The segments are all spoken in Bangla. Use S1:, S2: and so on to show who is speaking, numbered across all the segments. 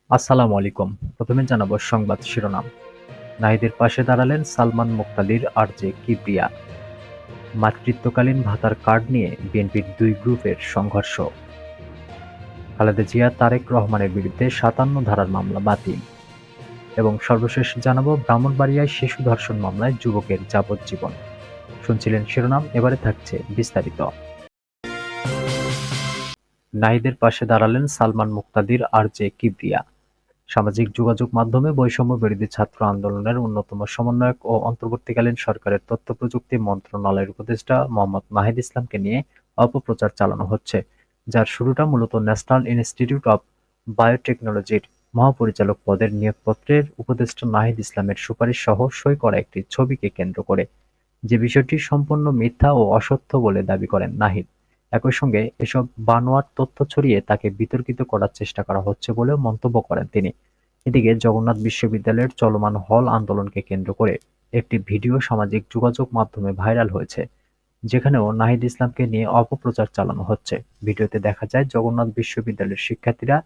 S1: আসসালামু আলাইকুম। প্রথমে জানাবো সংবাদ শিরোনাম। নাহিদের পাশে দাঁড়ালেন সালমান মুক্তাদির আরজে কিবরিয়া। মাতৃত্বকালীন ভাতার কার্ড নিয়ে বিএনপির দুই গ্রুপের সংঘর্ষ। খালেদা জিয়া তারেক রহমানের বিরুদ্ধে ৫৭ ধারার মামলা বাতিল। এবং সর্বশেষ জানাবো ব্রাহ্মণবাড়িয়ায় শিশু ধর্ষণ মামলায় যুবকের যাবজ্জীবন। শুনছিলেন শিরোনাম, এবারে থাকছে বিস্তারিত। নাহিদের পাশে দাঁড়ালেন সালমান মুক্তাদির আরজে কিবরিয়া। সামাজিক যোগাযোগ মাধ্যমে বৈষম্য বিরোধী ছাত্র আন্দোলনের অন্যতম সমন্বয়ক ও অন্তর্বর্তীকালীন সরকারের তথ্য-প্রযুক্তি মন্ত্রণালয়ের উপদেষ্টা মোহাম্মদ নাহিদ ইসলামকে নিয়ে অপপ্রচার চালানো হচ্ছে, যার শুরুটা মূলত ন্যাশনাল ইনস্টিটিউট অব বায়োটেকনোলজির মহাপরিচালক পদের নিয়োগপত্রের উপদেষ্টা নাহিদ ইসলামের সুপারিশ সহ সই করা একটি ছবিকে কেন্দ্র করে, যে বিষয়টি সম্পূর্ণ মিথ্যা ও অসত্য বলে দাবি করেন নাহিদ। একই সঙ্গে এসব বানোয়াট তথ্য ছড়িয়ে তাকে বিতর্কিত করার চেষ্টা করা হচ্ছে বলেও মন্তব্য করেন তিনি। এদিকে জগন্নাথ বিশ্ববিদ্যালয়ের চলমান হল আন্দোলনকে কেন্দ্র করে একটি ভিডিও সামাজিক যোগাযোগ মাধ্যমে ভাইরাল হয়েছে, যেখানেও নাহিদ ইসলামকে নিয়ে অপপ্রচার চালানো হচ্ছে। ভিডিওতে দেখা যায় জগন্নাথ বিশ্ববিদ্যালয়ের শিক্ষার্থীরা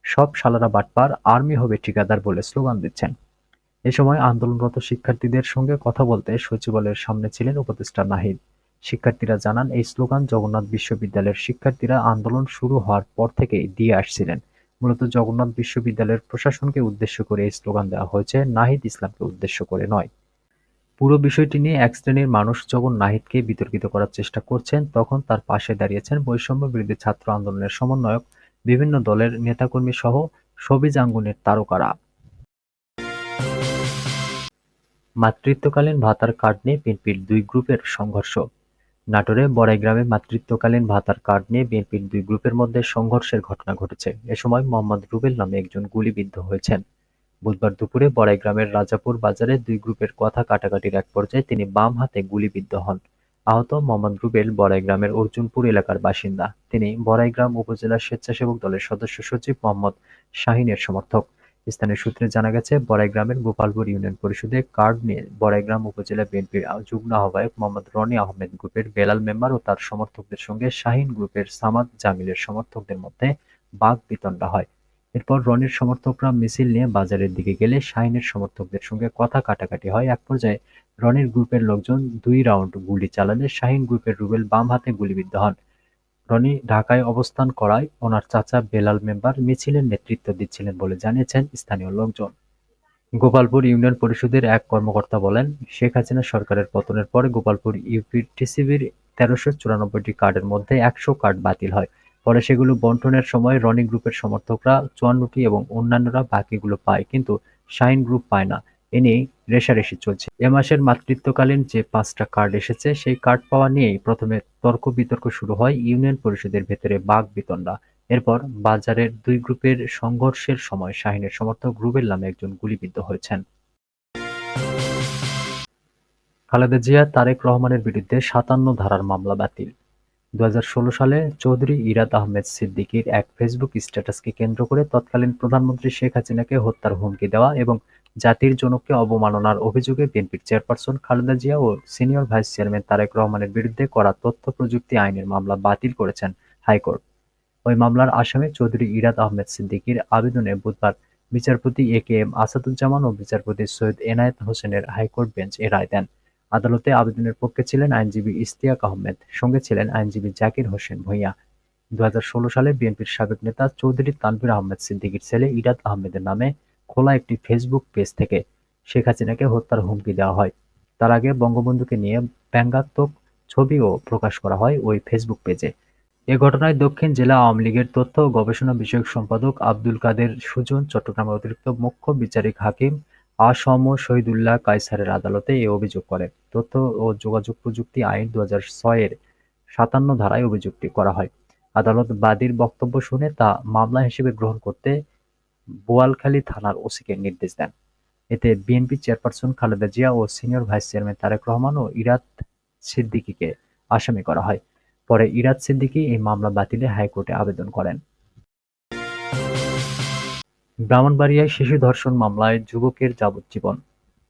S1: "সব শালারা বাটপার, আর্মি হবে ঠিকাদার" বলে স্লোগান দিচ্ছেন। এ সময় আন্দোলনরত শিক্ষার্থীদের সঙ্গে কথা বলতে সচিবালয়ের সামনে ছিলেন উপদেষ্টা নাহিদ। শিক্ষার্থীরা জানান, এই স্লোগান জগন্নাথ বিশ্ববিদ্যালয়ের শিক্ষার্থীরা আন্দোলন শুরু হওয়ার পর থেকেই দিয়ে আসছিলেন। মূলত জগন্নাথ বিশ্ববিদ্যালয়ের প্রশাসনকে উদ্দেশ্য করে এই স্লোগান দেওয়া হয়েছে, নাহিদ ইসলামকে উদ্দেশ্য করে নয়। পুরো বিষয়টি নিয়ে এক শ্রেণীর মানুষ যখন নাহিদকে বিতর্কিত করার চেষ্টা করছেন, তখন তার পাশে দাঁড়িয়েছেন বৈষম্য বিরোধী ছাত্র আন্দোলনের সমন্বয়ক, বিভিন্ন দলের নেতাকর্মী সহ সবিজ আঙ্গনের তারকারা। মাতৃত্বকালীন ভাতার কার্ড নিয়ে বিএনপির দুই গ্রুপের সংঘর্ষ। নাটোরে বড়াইগ্রামে মাতৃত্বকালীন ভাতার কার্ড নিয়ে বিএনপির দুই গ্রুপের মধ্যে সংঘর্ষের ঘটনা ঘটেছে। এ সময় মোহাম্মদ রুবেল নামে একজন গুলিবিদ্ধ হয়েছেন। বুধবার দুপুরে বড়াইগ্রামের রাজাপুর বাজারে দুই গ্রুপের কথা কাটাকাটির এক পর্যায়ে তিনি বাম হাতে গুলিবিদ্ধ হন। আহত মোহাম্মদ রুবেল বড়াইগ্রামের অর্জুনপুর এলাকার বাসিন্দা। তিনি বড়াইগ্রাম উপজেলা স্বেচ্ছাসেবক দলের সদস্য সচিব মোহাম্মদ শাহীনের সমর্থক। স্থানীয় সূত্রে জানা গেছে, বড়াইগ্রামের গোপালপুর ইউনিয়ন পরিষদে কার্ড নিয়ে বড়াইগ্রাম উপজেলা বিএনপির যুগ্ম আহ্বায়ক মোহাম্মদ রনি আহমেদ গ্রুপের বেলাল মেম্বার ও তার সমর্থকদের সঙ্গে শাহীন গ্রুপের সামাদ জামিলের সমর্থকদের মধ্যে বাকবিতণ্ডা হয়। এরপর রনির সমর্থকরা মিছিল নিয়ে বাজারের দিকে গেলে শাহীনের সমর্থকদের সঙ্গে কথা কাটাকাটি হয়। একপর্যায়ে রনির গ্রুপের লোকজন ২ রাউন্ড গুলি চালালে শাহীন গ্রুপের রুবেল বাম হাতে গুলিবিদ্ধ হন। রনি ঢাকায় অবস্থান করায় ওনার চাচা বেলাল মেম্বার মিছিলের নেতৃত্ব দিচ্ছিলেন বলে জানিয়েছেন স্থানীয় লোকজন। গোপালপুর ইউনিয়ন পরিষদের এক কর্মকর্তা বলেন, শেখ হাসিনা সরকারের পতনের পর গোপালপুর ইউপিটিসিবির ১৩৯৪টি কার্ডের মধ্যে ১০০ কার্ড বাতিল হয়। পরে সেগুলো বণ্টনের সময় রনি গ্রুপের সমর্থকরা ৫৪টি এবং অন্যান্যরা বাকিগুলো পায়, কিন্তু শাহীন গ্রুপ পায় না। এ নিয়েই রেষারেষি চলছে। এ মাসের মাতৃত্বকালীন যে ৫টা কার্ড এসেছে, সেই কার্ড পাওয়া নিয়েই প্রথমে তর্ক-বিতর্ক শুরু হয়, ইউনিয়ন পরিষদের ভেতরে বাক-বিতণ্ডা। এরপর বাজারের দুই গ্রুপের সংঘর্ষের সময় শাহীনের সমর্থক রুবেল নামে একজন গুলিবিদ্ধ হয়েছেন। খালেদা জিয়া তারেক রহমানের বিরুদ্ধে ৫৭ ধারার মামলা বাতিল। ২০১৬ সালে চৌধুরী ইরাদ আহমেদ সিদ্দিকীর এক ফেসবুক স্ট্যাটাসকে কেন্দ্র করে তৎকালীন প্রধানমন্ত্রী শেখ হাসিনাকে হত্যার হুমকি দেওয়া এবং জাতির জনককে অবমাননার অভিযোগে বিএনপির চেয়ারপারসন খালেদা জিয়া ও সিনিয়র ভাইস চেয়ারম্যান তারেক রহমানের বিরুদ্ধে করা তথ্য প্রযুক্তি আইনের মামলা বাতিল করেছেন হাইকোর্ট। ওই মামলার আসামি চৌধুরী ইরাদ আহমেদ সিদ্দিকীর আবেদনে বুধবার বিচারপতি এ কে এম আসাদুজ্জামান ও বিচারপতি সৈয়দ এনায়েত হোসেনের হাইকোর্ট বেঞ্চ এ রায় দেন। আদালতে আবেদনের পক্ষে ছিলেন আইনজীবী ইশতিয়াক আহমেদ, সঙ্গে ছিলেন আইনজীবী জাকির হোসেন ভূঁইয়া। ২০১৬ সালে বিএনপির সাবেক নেতা চৌধুরী তানভীর আহমেদ সিদ্দিকীর ছেলে ইরাদ আহমেদের নামে খোলা একটি ফেসবুক পেজ থেকে শেখ হাসিনাকে হত্যার হুমকি দেওয়া হয়। তার আগে বঙ্গবন্ধুকে নিয়ে ব্যঙ্গাত্মক ছবিও প্রকাশ করা হয় ওই ফেসবুক পেজে। এ ঘটনায় দক্ষিণ জেলা আওয়ামী লীগের তথ্য ও গবেষণা বিষয়ক সম্পাদক আব্দুল কাদের সুজন চট্টগ্রামের অতিরিক্ত মুখ্য বিচারিক হাকিম আ.স.ম শহীদুল্লাহ কায়সারের আদালতে এ অভিযোগ করেন। তথ্য ও যোগাযোগ প্রযুক্তি আইন ২০০৬ এর ৫৭ ধারায় অভিযোগটি করা হয়। আদালত বাদীর বক্তব্য শুনে তা মামলা হিসেবে গ্রহণ করতে বোয়ালখালী থানার ওসিকে নির্দেশ দেন। এতে বিএনপি চেয়ারপারসন খালেদা জিয়া ও senior vice chairman Tarique Rahman ও ইরাদ সিদ্দিকীকে আসামি করা হয়। পরে ইরাদ সিদ্দিকী এই মামলা বাতিলে হাইকোর্টে আবেদন করেন। ব্রাহ্মণবাড়িয়ায় শিশু ধর্ষণ মামলায় যুবকের যাবজ্জীবন।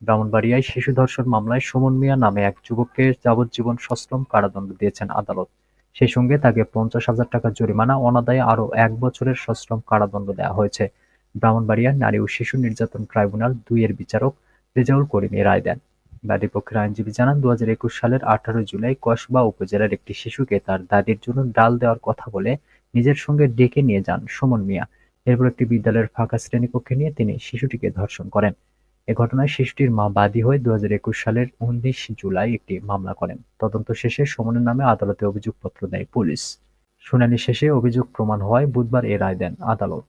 S1: ব্রাহ্মণবাড়িয়ায় শিশু ধর্ষণ মামলায় সুমন মিয়া নামে এক যুবককে যাবজ্জীবন সশ্রম কারাদণ্ড দিয়েছেন আদালত। সেই সঙ্গে তাকে ৫০,০০০ টাকা জরিমানা, অনাদায়ে আরও ১ বছরের সশ্রম কারাদণ্ড দেওয়া হয়েছে। ব্রাহ্মণবাড়িয়া নারী ও শিশু নির্যাতন ট্রাইব্যুনাল ২ এর বিচারক রেজাউল করিম এ রায় দেন। বাদীপক্ষের আইনজীবী জানান, ২০২১ সালের ১৮ জুলাই কসবা উপজেলার একটি শিশুকে তার দাদির জন্য ডাল দেওয়ার কথা বলে নিজের সঙ্গে ডেকে নিয়ে যান সুমন মিয়া। এরপর একটি বিদ্যালয়ের ফাঁকা শ্রেণীকক্ষে নিয়ে তিনি শিশুটিকে ধর্ষণ করেন। এ ঘটনায় শিশুটির মা বাদী হয়ে ২০২১ সালের ১৯ জুলাই একটি মামলা করেন। তদন্ত শেষে সুমনের নামে আদালতে অভিযোগপত্র দেয় পুলিশ। শুনানি শেষে অভিযোগ প্রমাণ হওয়ায় বুধবার এ রায় দেন আদালত।